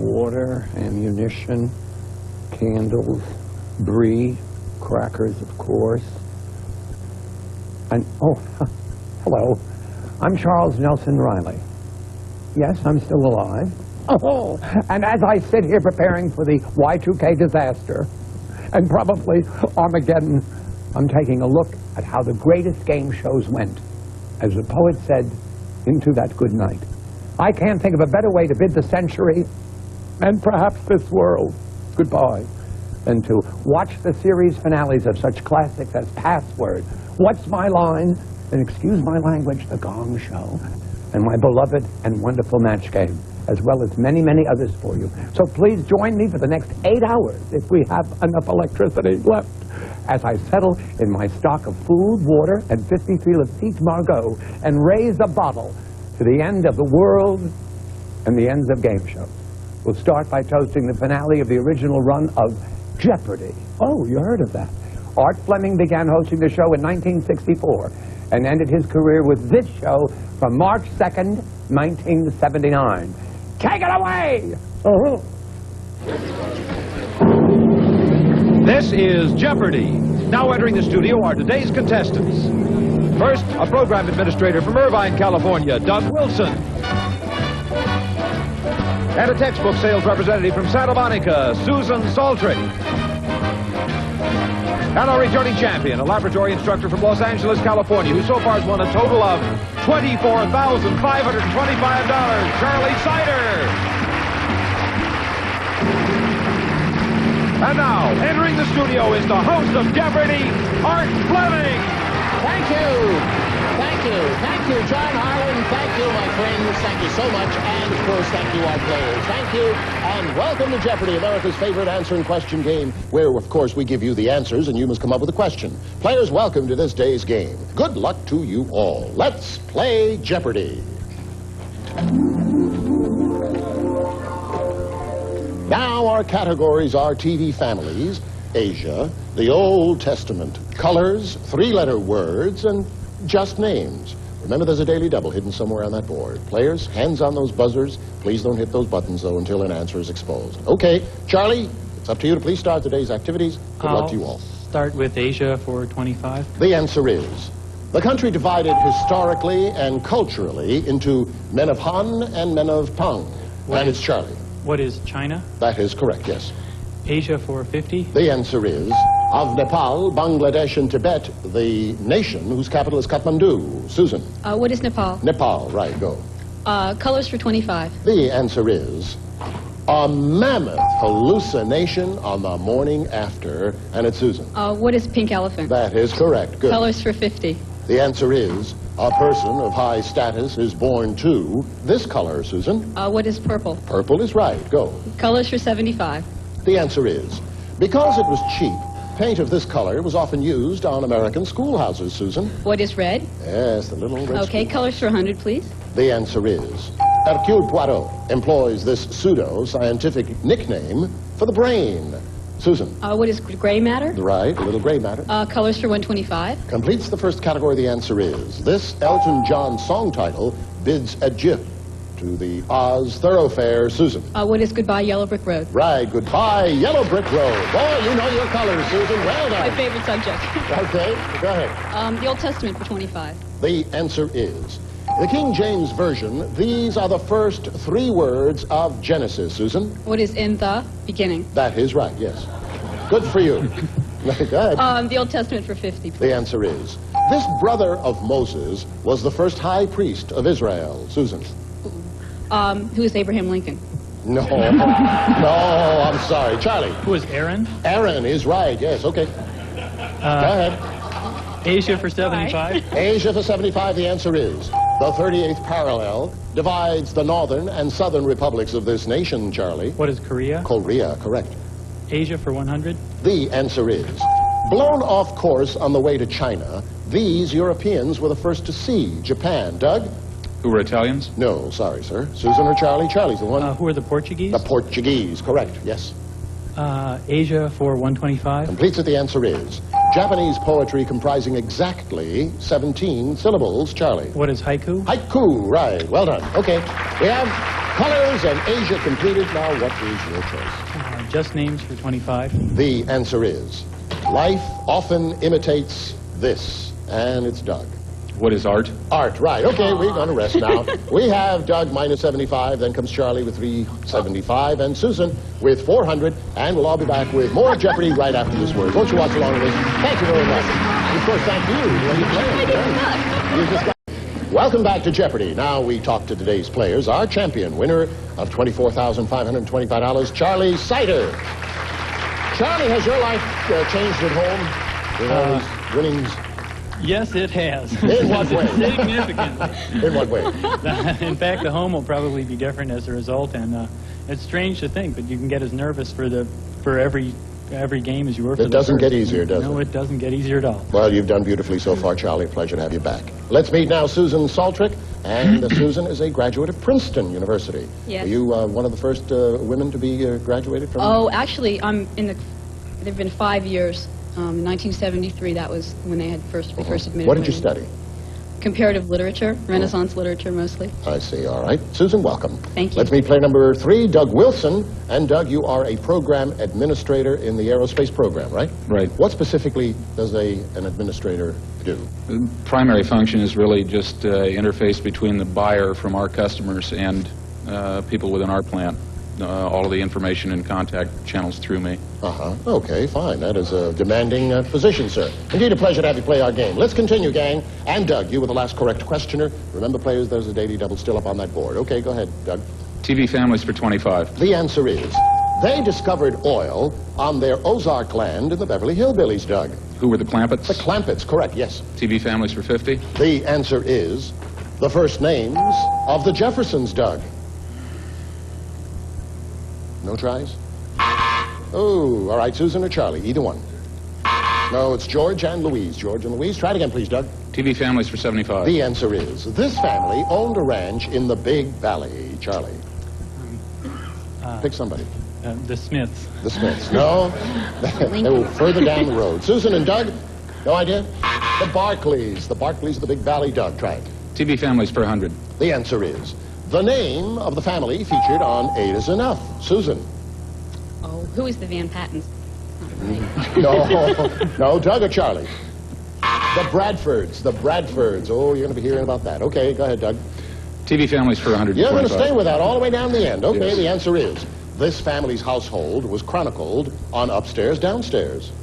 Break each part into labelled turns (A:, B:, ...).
A: water, ammunition, candles, brie, crackers, of course. And, oh, hello. I'm Charles Nelson Riley. Yes, I'm still alive. Oh, and as I sit here preparing for the Y2K disaster, and probably Armageddon, I'm taking a look at how the greatest game shows went. As the poet said, into that good night. I can't think of a better way to bid the century, and perhaps this world, goodbye, than to watch the series finales of such classics as Password, What's My Line, and excuse my language, The Gong Show, and my beloved and wonderful Match Game, as well as many, many others for you. So please join me for the next 8 hours, if we have enough electricity left, as I settle in my stock of food, water, and 53 Lafitte Margaux, and raise a bottle to the end of the world and the ends of game shows. We'll start by toasting the finale of the original run of Jeopardy. Oh, you heard of that. Art Fleming began hosting the show in 1964 and ended his career with this show from March 2nd, 1979. Take it away!
B: This is Jeopardy! Now entering the studio are today's contestants. First, a program administrator from Irvine, California, Doug Wilson. And a textbook sales representative from Santa Monica, Susan Saltry. And our returning champion, a laboratory instructor from Los Angeles, California, who so far has won a total of $24,525, Charlie Sider. And now, entering the studio is the host of Jeopardy, Art Fleming.
C: Thank you. Thank you. Thank you, John Harlan. Thank you, my friends. Thank you so much. And, of course, thank you, our players. Thank you. And welcome to Jeopardy, America's favorite answer and question game, where, of course, we give you the answers and you must come up with a question. Players, welcome to this day's game. Good luck to you all. Let's play Jeopardy. Now our categories are TV families, Asia, the Old Testament, colors, three-letter words, and just names. Remember, there's a daily double hidden somewhere on that board. Players, hands on those buzzers. Please don't hit those buttons, though, until an answer is exposed. Okay, Charlie, it's up to you to please start today's activities. Good luck to you all.
D: Start with Asia for 25.
C: The answer is the country divided historically and culturally into men of Han and men of Tang. And it's Charlie.
D: What is China?
C: That is correct, yes.
D: Asia for 50.
C: The answer is of Nepal, Bangladesh, and Tibet, the nation whose capital is Kathmandu. Susan.
E: What is Nepal?
C: Nepal, right, go.
E: Colors for 25.
C: The answer is a mammoth hallucination on the morning after, and it's Susan.
E: What is pink elephant?
C: That is correct, good.
E: Colors for 50.
C: The answer is a person of high status is born to this color, Susan.
E: What is purple?
C: Purple is right, go.
E: Colors for 75.
C: The answer is, because it was cheap, paint of this color was often used on American schoolhouses, Susan.
E: What is red?
C: Yes, the little red
E: Okay, colors for 100, please.
C: The answer is, Hercule Poirot employs this pseudo-scientific nickname for the brain. Susan.
E: What is gray matter?
C: Right, a little gray matter.
E: Colors for 125.
C: Completes the first category. The answer is, this Elton John song title bids adieu to the Oz thoroughfare, Susan.
E: What is goodbye Yellow Brick Road?
C: Right, goodbye Yellow Brick Road. Boy, you know your colors, Susan. Well done.
E: My favorite subject.
C: Okay, go ahead.
E: The Old Testament for 25.
C: The answer is, the King James Version, these are the first three words of Genesis, Susan.
E: What is in the beginning?
C: That is right, yes. Good for you. Go ahead.
E: The Old Testament for 50, please.
C: The answer is, this brother of Moses was the first high priest of Israel, Susan.
E: Who is Abraham Lincoln?
C: No, no, I'm sorry. Charlie.
D: Who is Aaron?
C: Aaron is right, yes, okay. Go ahead.
D: Asia for 75.
C: Asia for 75, the answer is, the 38th parallel divides the northern and southern republics of this nation, Charlie.
D: What is Korea?
C: Korea, correct.
D: Asia for 100.
C: The answer is, blown off course on the way to China, these Europeans were the first to see Japan. Doug?
F: Who were Italians?
C: No, sorry, sir. Susan or Charlie? Charlie's the one.
D: Who are the Portuguese?
C: The Portuguese, correct, yes.
D: Asia for 125.
C: Completes it, the answer is, Japanese poetry comprising exactly 17 syllables. Charlie.
D: What is haiku?
C: Haiku, right, well done. Okay, we have Colors and Asia completed. Now, what is your choice?
D: Just names for 25.
C: The answer is life often imitates this, and it's Doug.
F: What is art?
C: Art, right. Okay, we're going to rest now. We have Doug minus 75, then comes Charlie with 375, and Susan with 400, and we'll all be back with more Jeopardy right after this word. Won't you watch along with us? Thank you very much. And of course, thank you. When you play. You just got... Welcome back to Jeopardy. Now we talk to today's players. Our champion, winner of $24,525, Charlie Sider. Charlie, has your life changed at home? With all these winnings?
D: Yes, it has.
C: In what way?
D: Significantly.
C: In what way?
D: In fact, the home will probably be different as a result, and it's strange to think, but you can get as nervous for every game as you were for the
C: It doesn't
D: first.
C: get easier, does it?
D: No, it doesn't get easier at all.
C: Well, you've done beautifully so far, Charlie. Pleasure to have you back. Let's meet now Susan Saltrick. And Susan is a graduate of Princeton University.
E: Yes.
C: Are you one of the first women to be graduated from?
E: Oh, actually, they've been 5 years. In 1973, that was when they had first admitted
C: What did you
E: women.
C: study?
E: Comparative literature, Renaissance literature mostly.
C: I see. All right. Susan, welcome.
E: Thank you.
C: Let's meet player number 3, Doug Wilson. And Doug, you are a program administrator in the aerospace program, right?
F: Right.
C: What specifically does an administrator do?
F: The primary function is really just interface between the buyer from our customers and people within our plant. All of the information and contact channels through me.
C: Uh-huh. Okay, fine. That is a demanding position, sir. Indeed, a pleasure to have you play our game. Let's continue, gang. And Doug, you were the last correct questioner. Remember, players, there's a daily double still up on that board. Okay, go ahead, Doug.
F: TV families for 25.
C: The answer is, they discovered oil on their Ozark land in the Beverly Hillbillies, Doug.
F: Who were the Clampetts?
C: The Clampetts, correct, yes.
F: TV families for 50.
C: The answer is, the first names of the Jeffersons, Doug. No tries? Oh, all right, Susan or Charlie, either one. No, it's George and Louise. George and Louise. Try it again, please, Doug.
F: TV families for 75.
C: The answer is, this family owned a ranch in the Big Valley. Charlie. Pick somebody.
D: The Smiths.
C: The Smiths. No. They were further down the road. Susan and Doug? No idea? The Barclays. The Barclays of the Big Valley. Doug, try it.
F: TV families for 100.
C: The answer is, the name of the family featured on 8 is Enough. Susan.
E: Oh, who is the Van Pattens?
C: No, Doug or Charlie? The Bradfords. The Bradfords. Oh, you're going to be hearing about that. Okay, go ahead, Doug.
F: TV families for 125.
C: You're going to stay with that all the way down the end. Okay,
F: Yes.
C: The answer is, this family's household was chronicled on Upstairs, Downstairs.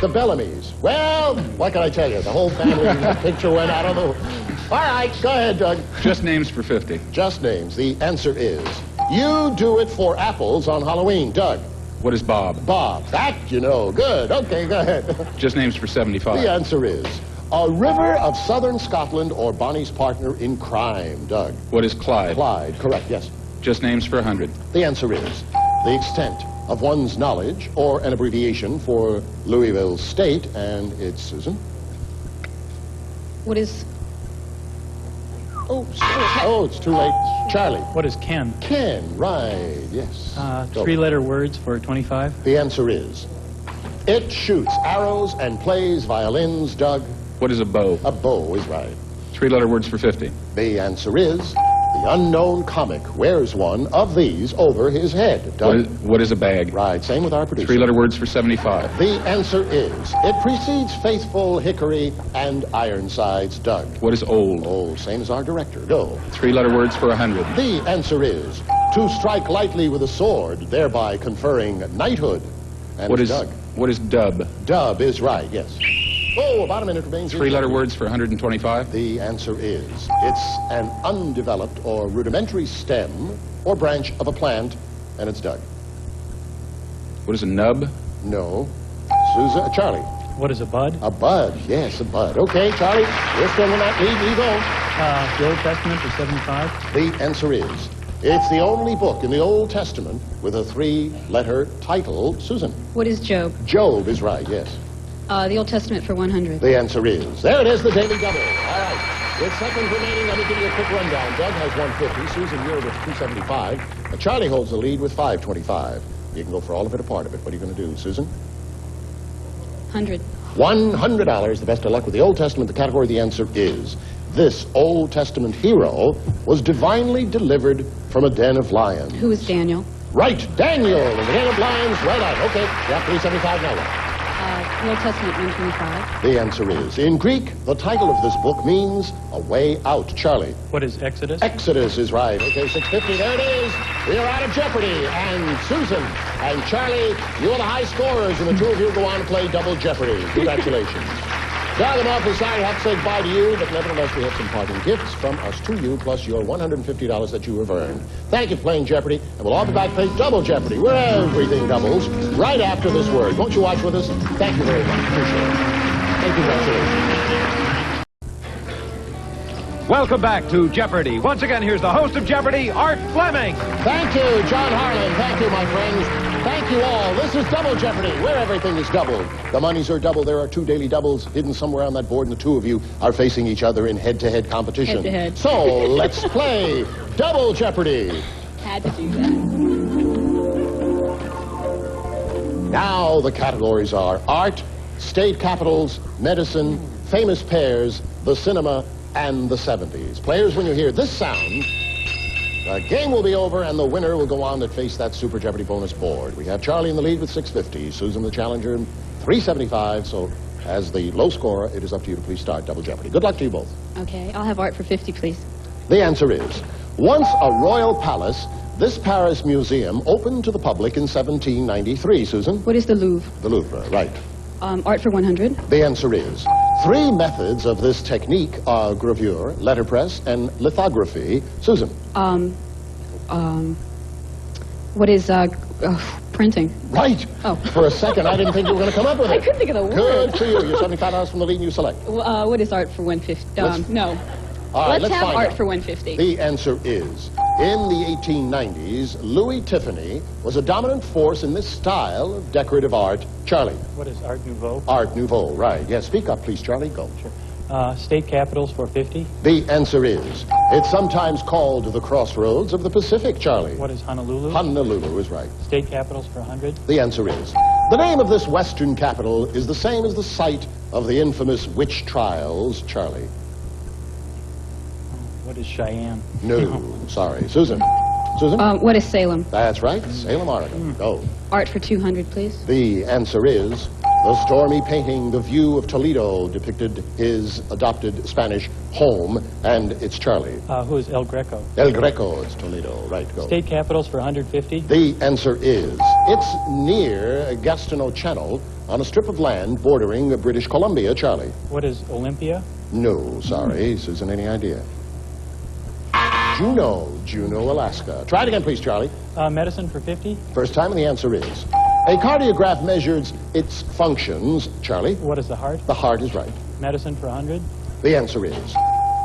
C: The Bellamys. Well, what can I tell you? The whole family picture went out of the... All right, go ahead, Doug.
F: Just names for 50.
C: Just names. The answer is, you do it for apples on Halloween. Doug.
F: What is Bob?
C: Bob. That you know. Good. Okay, go ahead.
F: Just names for 75.
C: The answer is, a river of southern Scotland or Bonnie's partner in crime. Doug.
F: What is Clyde?
C: Clyde. Correct, yes.
F: Just names for 100.
C: The answer is, the extent of one's knowledge, or an abbreviation for Louisville State, and it's Susan.
E: What is...
C: Oh, it's too late. Charlie.
D: What is Ken?
C: Ken, right, yes. Go.
D: 3-letter words for 25.
C: The answer is, it shoots arrows and plays violins. Doug.
F: What is a bow?
C: A bow is right.
F: 3-letter words for 50.
C: The answer is, the unknown comic wears one of these over his head. Doug.
F: What is a bag?
C: Right, same with our producer.
F: 3-letter words for 75.
C: The answer is, it precedes Faithful, Hickory, and Ironsides. Doug.
F: What is old?
C: Oh, same as our director. Go.
F: 3-letter words for 100.
C: The answer is, to strike lightly with a sword, thereby conferring knighthood. And
F: What
C: it's
F: is
C: Doug.
F: what is dub?
C: Dub is right, yes. Oh, about a minute remains.
F: 3-letter words for 125.
C: The answer is, it's an undeveloped or rudimentary stem or branch of a plant, and it's Doug.
F: What is a nub?
C: No. Susan, Charlie.
D: What is a bud?
C: A bud, yes, a bud. Okay, Charlie, you're still in that lead. You go.
D: The Old Testament for 75.
C: The answer is, it's the only book in the Old Testament with a 3-letter title. Susan.
E: What is Job?
C: Job is right, yes.
E: The Old Testament for 100.
C: The answer is, there it is, the Daily Double. All right. With seconds remaining, let me give you a quick rundown. Doug has 150, Susan, you're with 275. Charlie holds the lead with 525. You can go for all of it or part of it. What are you going to do, Susan?
E: 100.
C: $100. The best of luck with the Old Testament. The category, the answer is, this Old Testament hero was divinely delivered from a den of lions?
E: Who is Daniel?
C: Right, Daniel in the den of lions. Right on. Okay, yeah, 375 now. What?
E: The Old Testament, 125.
C: The answer is, in Greek, the title of this book means a way out. Charlie.
D: What is Exodus?
C: Exodus is right. Okay, 650, there it is. We are out of Jeopardy. And Susan and Charlie, you are the high scorers, and the two of you go on to play Double Jeopardy. Congratulations. Now, I'm awfully sorry to have to say goodbye to you, but nevertheless, we have some parting gifts from us to you, plus your $150 that you have earned. Thank you for playing Jeopardy, and we'll all be back to play Double Jeopardy, where everything doubles, right after this word. Won't you watch with us? Thank you very much. Appreciate it. Thank you, congratulations.
B: Welcome back to Jeopardy! Once again, here's the host of Jeopardy, Art Fleming!
C: Thank you, John Harlan. Thank you, my friends. Thank you all. This is Double Jeopardy, where everything is doubled. The monies are double. There are two daily doubles hidden somewhere on that board, and the two of you are facing each other in head-to-head competition.
E: Head-to-head.
C: So, let's play Double Jeopardy.
E: Had to do that.
C: Now the categories are art, state capitals, medicine, famous pairs, the cinema, and the 70s. Players, when you hear this sound, the game will be over, and the winner will go on to face that Super Jeopardy bonus board. We have Charlie in the lead with 650, Susan the challenger 375. So, as the low scorer, it is up to you to please start Double Jeopardy. Good luck to you both.
E: Okay, I'll have Art for 50, please.
C: The answer is, once a royal palace, this Paris museum opened to the public in 1793. Susan?
E: What is the Louvre?
C: The Louvre, right.
E: Art for 100.
C: The answer is, three methods of this technique are gravure, letterpress, and lithography. Susan?
E: What is, printing?
C: Right.
E: Oh.
C: For a second, I didn't think you were going to come up with it.
E: I couldn't think of the word.
C: Good for you. You're $75 from the lead you select.
E: What is Art for 150? No.
C: All right,
E: Let's have
C: find
E: Art
C: out.
E: for 150.
C: The answer is, in the 1890s, Louis Tiffany was a dominant force in this style of decorative art. Charlie?
D: What is Art Nouveau?
C: Art Nouveau, right. Yes, speak up, please, Charlie. Go.
D: Sure. State capitals for 50.
C: The answer is, it's sometimes called the crossroads of the Pacific, Charlie.
D: What is Honolulu?
C: Honolulu is right.
D: State capitals for 100.
C: The answer is, the name of this western capital is the same as the site of the infamous witch trials. Charlie?
D: What is Cheyenne?
C: No, sorry. Susan? Susan?
E: What is Salem?
C: That's right, Salem, Oregon. Go.
E: Art for 200, please.
C: The answer is, the stormy painting, The View of Toledo, depicted his adopted Spanish home, and it's Charlie.
D: Who is El Greco?
C: El Greco is Toledo, right, go.
D: State capitals for 150.
C: The answer is, it's near Gastineau Channel, on a strip of land bordering British Columbia. Charlie?
D: What is Olympia?
C: No, sorry. Susan, any idea? Juneau, Alaska. Try it again, please, Charlie.
D: Medicine for 50.
C: First time, and the answer is, a cardiograph measures its functions. Charlie?
D: What is the heart?
C: The heart is right.
D: Medicine for 100.
C: The answer is,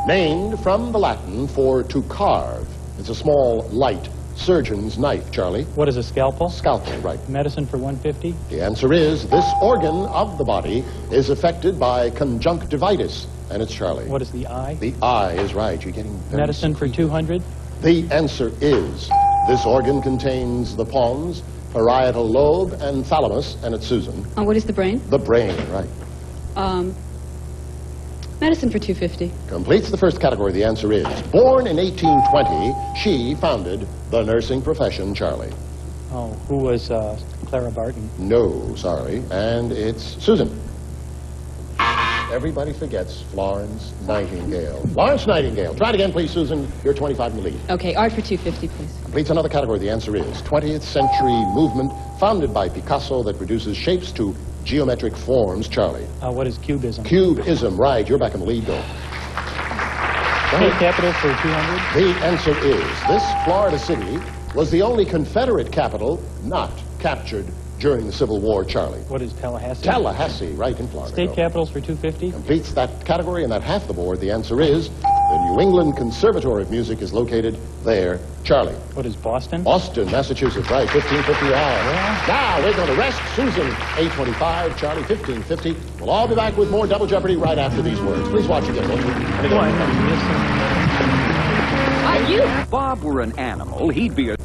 C: named from the Latin for to carve. It's a small, light surgeon's knife. Charlie?
D: What is a scalpel?
C: Scalpel, right.
D: Medicine for 150.
C: The answer is, this organ of the body is affected by conjunctivitis, and it's Charlie.
D: What is the eye?
C: The eye is right. You're getting very
D: Medicine for 200.
C: The answer is, this organ contains the pons, parietal lobe, and thalamus, and it's Susan.
E: What is the brain?
C: The brain, right.
E: Medicine for 250.
C: Completes the first category. The answer is, born in 1820, she founded the nursing profession. Charlie?
D: Oh, who was Clara Barton?
C: No, sorry. And it's Susan. Everybody forgets Florence Nightingale. Florence Nightingale. Try it again, please, Susan. You're 25 in the lead.
E: Okay, Art for 250, please.
C: Completes another category. The answer is 20th century movement founded by Picasso that reduces shapes to geometric forms. Charlie?
D: What is Cubism?
C: Cubism, right. You're back in the lead, though.
D: State capitals for 200.
C: The answer is, this Florida city was the only Confederate capital not captured during the Civil War. Charlie?
D: What is Tallahassee?
C: Tallahassee, right in Florida.
D: State
C: Go.
D: capitals for 250.
C: Completes that category and that half the board. The answer is, the New England Conservatory of Music is located there. Charlie?
D: What is Boston?
C: Boston, Massachusetts, right, 1550
D: Yeah.
C: Now, we're going to rest Susan, 825, Charlie, 1550. We'll all be back with more Double Jeopardy right after these words. Please watch again, won't you? And again.
E: You!
G: If Bob were an animal, he'd be a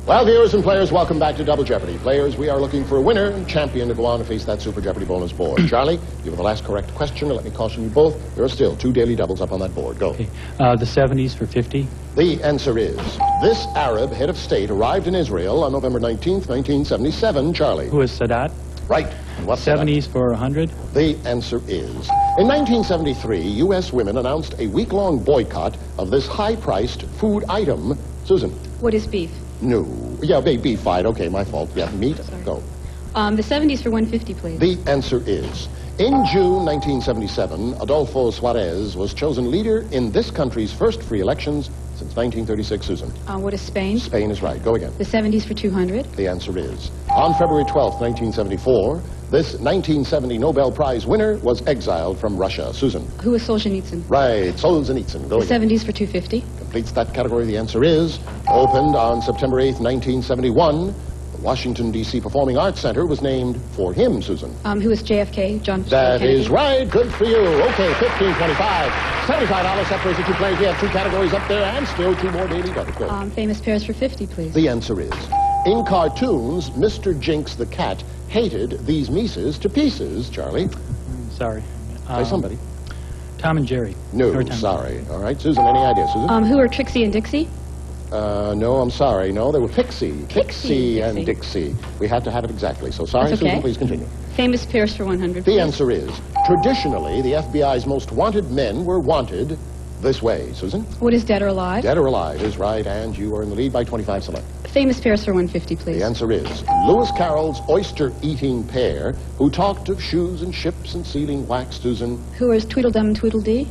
C: Well, viewers and players, welcome back to Double Jeopardy. Players, we are looking for a winner and champion to go on to face that Super Jeopardy bonus board. Charlie, you have the last correct question. Let me caution you both. There are still 2 daily doubles up on that board. Go.
D: Okay. The 70s for 50.
C: The answer is, this Arab head of state arrived in Israel on November 19th, 1977. Charlie.
D: Who is Sadat?
C: Right. And what's that?
D: 70s for 100.
C: The answer is, in 1973, U.S. women announced a week-long boycott of this high-priced food item. Susan.
E: What is beef?
C: No. Yeah, beef fight. Okay, my fault. Yeah, meat.
E: Sorry.
C: Go.
E: The 70s for 150, please.
C: The answer is, in June 1977, Adolfo Suarez was chosen leader in this country's first free elections since 1936. Susan.
E: What is Spain?
C: Spain is right. Go again.
E: The 70s for 200.
C: The answer is, on February 12th, 1974, this 1970 Nobel Prize winner was exiled from Russia. Susan.
E: Who is Solzhenitsyn?
C: Right. Solzhenitsyn. Go
E: The
C: again.
E: 70s for 250.
C: Completes that category. The answer is, opened on September 8th, 1971. The Washington, D.C. Performing Arts Center was named for him, Susan.
E: Who is JFK? John
C: That
E: Kennedy.
C: is right. Good for you. Okay, $15.25. $75 separates the 2 players. We have 2 categories up there and still 2 more daily doubles. Go.
E: Famous pairs for 50, please.
C: The answer is, in cartoons, Mr. Jinx the cat hated these Mises to pieces. Charlie.
D: Sorry.
C: Say somebody.
D: Tom and Jerry.
C: No,
D: Or Tom.
C: sorry. All right, Susan, any idea, Susan?
E: Who are Trixie and Dixie?
C: No, I'm sorry. No, they were Pixie.
E: Pixie
C: and Dixie. We had to have it exactly. So sorry,
E: That's okay.
C: Susan, please continue.
E: Famous pairs for 100,
C: The
E: please.
C: answer is, traditionally, the FBI's most wanted men were wanted this way. Susan?
E: What is Dead or Alive?
C: Dead or Alive is right, and you are in the lead by 25 select.
E: Famous pairs for 150, please.
C: The answer is Lewis Carroll's oyster-eating pair who talked of shoes and ships and sealing wax. Susan?
E: Who is Tweedledum and Tweedledee?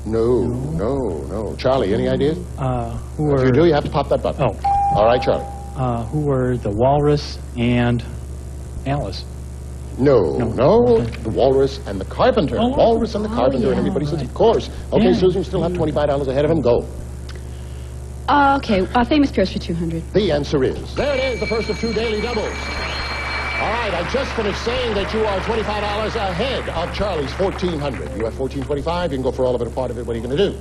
C: No. Charlie, any idea?
D: Who
C: If
D: were
C: you do, you have to pop that button.
D: Oh.
C: All right, Charlie.
D: Who were the Walrus and Alice?
C: No. The Walrus and the Carpenter.
D: Oh,
C: Walrus and the Carpenter,
E: yeah.
C: and everybody says,
D: Right.
C: of course. Okay,
D: Yeah.
C: Susan, you still have $25 ahead of him. Go.
E: Okay. Famous pairs for 200.
C: The answer is, there it is, the first of 2 daily doubles. All right, I just finished saying that you are $25 ahead of Charlie's $1,400. You have $1,425. You can go for all of it or part of it. What are you going to do?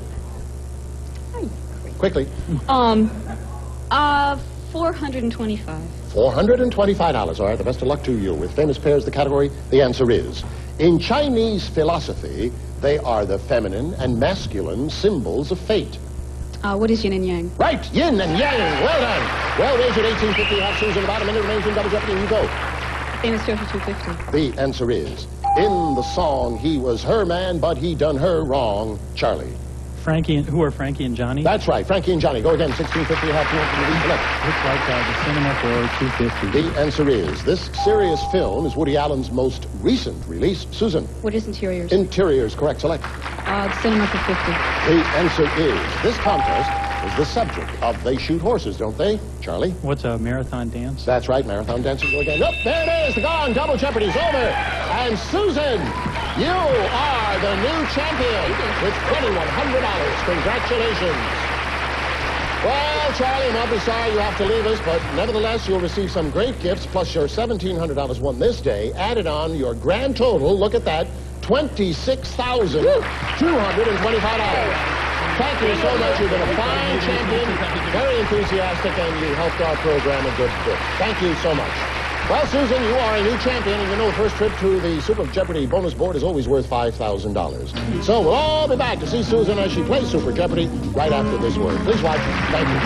C: Quickly.
E: $425.
C: $425. All right, the best of luck to you. With famous pairs, the category, the answer is, in Chinese philosophy, they are the feminine and masculine symbols of fate.
E: What is Yin and Yang?
C: Right, yin and yang. Well done. Well measured, 1850. Have Susan about a minute remains in Double Jeopardy. You go.
E: Famous pairs for 250.
C: The answer is, in the song, he was her man, but he done her wrong. Charlie.
D: Who are Frankie and Johnny?
C: That's right, Frankie and Johnny. Go again, 1650. You have 200 left.
D: Looks like the cinema for 250.
C: The answer is, this serious film is Woody Allen's most recent release. Susan.
E: What is Interiors?
C: Interiors, correct. Select.
E: The cinema for 50.
C: The answer is, this contest is the subject of They Shoot Horses, don't they? Charlie?
D: What's a marathon dance?
C: That's right, marathon dancing. Go again. Nope, there it is. The gong. Double Jeopardy's over. And Susan, you are the new champion with $2,100. Congratulations. Well, Charlie, I'm awfully sorry you have to leave us, but nevertheless, you'll receive some great gifts, plus your $1,700 won this day, added on your grand total, look at that, $26,225. Thank you so much. You've been a fine champion, very enthusiastic, and you helped our program a good bit. Thank you so much. Well, Susan, you are a new champion, and you know the first trip to the Super Jeopardy bonus board is always worth $5,000. So we'll all be back to see Susan as she plays Super Jeopardy right after this word. Please watch. Thank you.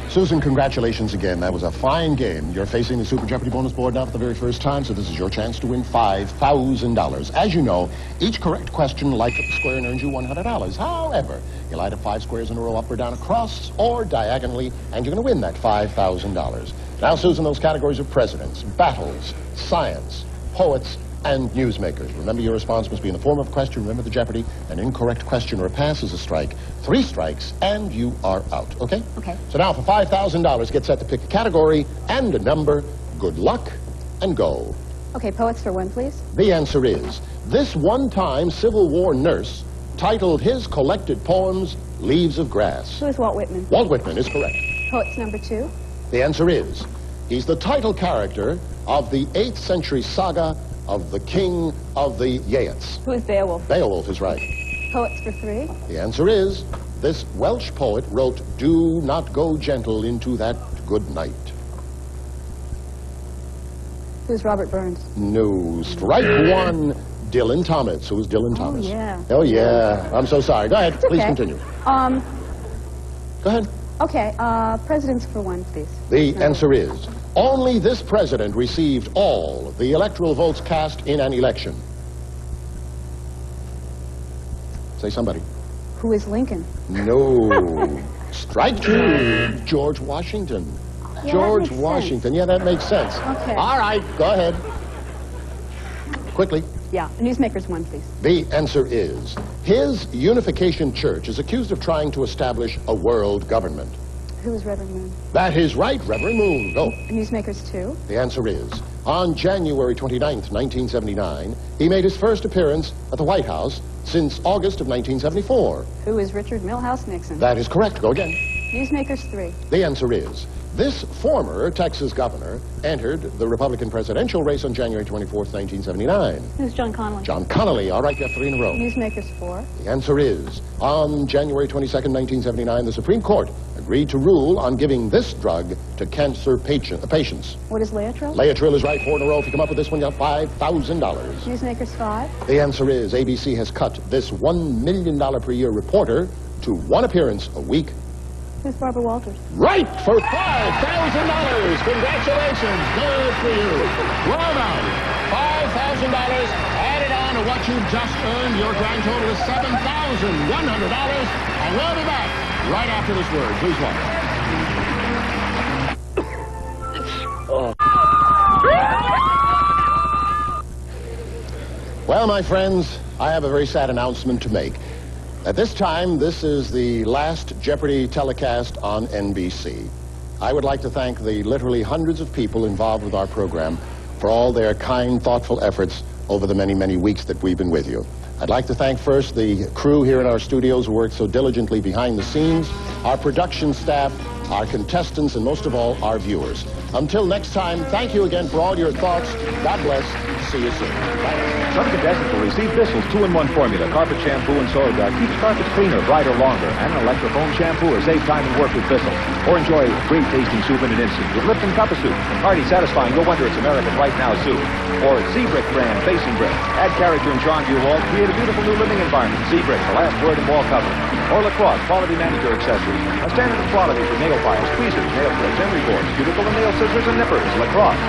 C: Susan, congratulations again. That was a fine game. You're facing the Super Jeopardy bonus board now for the very first time, so this is your chance to win $5,000. As you know, each correct question lights up the square and earns you $100. However, you light up 5 squares in a row, up or down, across, or diagonally, and you're going to win that $5,000. Now, Susan, those categories are presidents, battles, science, poets, and newsmakers. Remember, your response must be in the form of a question. Remember the Jeopardy. An incorrect question or a pass is a strike. 3 strikes, and you are out. Okay?
E: Okay.
C: So now, for $5,000, get set to pick a category and a number. Good luck, and go.
G: Okay, poets for 1, please.
C: The answer is, this one-time Civil War nurse titled his collected poems, Leaves of Grass.
G: Who is Walt Whitman?
C: Walt Whitman is correct.
G: Poets number 2.
C: The answer is, he's the title character of the 8th century saga of the King of the Yeats.
G: Who is Beowulf?
C: Beowulf is right.
G: Poets for 3.
C: The answer is, this Welsh poet wrote, "Do not go gentle into that good night"?
G: Who's Robert Burns?
C: No. Strike one, Dylan Thomas. Who's Dylan Thomas?
G: yeah.
C: Oh, yeah. I'm so sorry. Go ahead.
G: It's
C: Please
G: okay.
C: continue. Go ahead.
G: Okay, presidents for one, please.
C: The answer is, only this president received all the electoral votes cast in an election. Say somebody.
G: Who is Lincoln?
C: No. Strike two, George Washington.
G: Yeah,
C: George
G: that makes
C: Washington.
G: sense.
C: Yeah, that makes sense.
G: Okay.
C: All right, go ahead. Quickly.
G: Yeah, newsmakers one, please.
C: The answer is, his Unification Church is accused of trying to establish a world government.
G: Who is Reverend Moon?
C: That is right, Reverend Moon. Go.
G: Newsmakers two.
C: The answer is, on January 29th, 1979, he made his first appearance at the White House since August of 1974.
G: Who is Richard Milhouse Nixon?
C: That is correct. Go again.
G: Newsmakers three.
C: The answer is, this former Texas governor entered the Republican presidential race on January 24th, 1979.
G: Who's John Connolly?
C: John Connolly. All right, you have three in a row.
G: Newsmakers four.
C: The answer is, on January 22nd, 1979, the Supreme Court agreed to rule on giving this drug to cancer patients.
G: What is Laetrile?
C: Laetrile is right, four in a row. If you come up with this one, you have $5,000.
G: Newsmakers five.
C: The answer is, ABC has cut this $1 million per year reporter to one appearance a week.
G: Who's Barbara Walters?
C: Right for $5,000. Congratulations. Good for you. Well done. $5,000 added on to what you've just earned. Your grand total is $7,100. And we'll be back right after this word. Please welcome. Well, my friends, I have a very sad announcement to make. At this time, this is the last Jeopardy telecast on NBC. I would like to thank the literally hundreds of people involved with our program for all their kind, thoughtful efforts over the many, many weeks that we've been with you. I'd like to thank first the crew here in our studios who worked so diligently behind the scenes, our production staff, our contestants, and most of all, our viewers. Until next time, thank you again for all your thoughts. God bless. See you soon. Bye.
B: Some contestants will receive Bissell's 2-in-1 formula, carpet shampoo and soil guard, keeps carpets cleaner, brighter, longer, and an electric foam shampoo or save time and work with Bissell. Or enjoy great tasting soup in an instant with Lipton Cup of Soup. Hearty, satisfying, no wonder it's American Right Now soup. Or Seabrick brand facing brick. Add character and charm to your walls, create a beautiful new living environment. Seabrick, the last word in wall cover. Or Lacrosse, quality manicure accessories. A standard of quality for nail files, tweezers, nail clips, entry boards, cuticle and nail scissors and nippers. Lacrosse.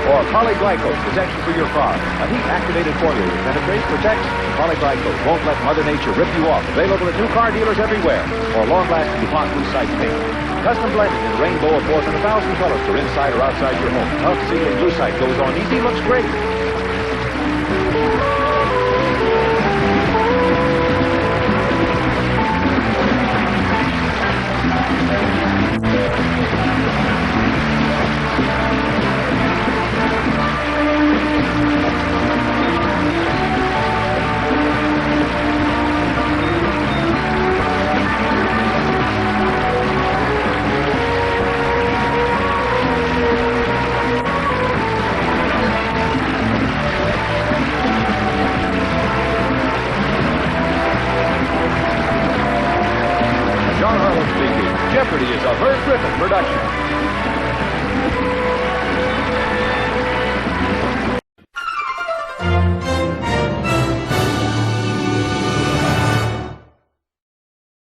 B: Or Polyglycol, protection for your car. A heat-activated formula that penetrates, protects, and Polyglycol won't let Mother Nature rip you off. Available at new car dealers everywhere. Or long-lasting DuPont Blue Sight paint. Custom blended in a rainbow of more than 1,000 colors for inside or outside your home. Tough sealing Blue Sight goes on easy, looks great. Jeopardy is a Herb Griffin production.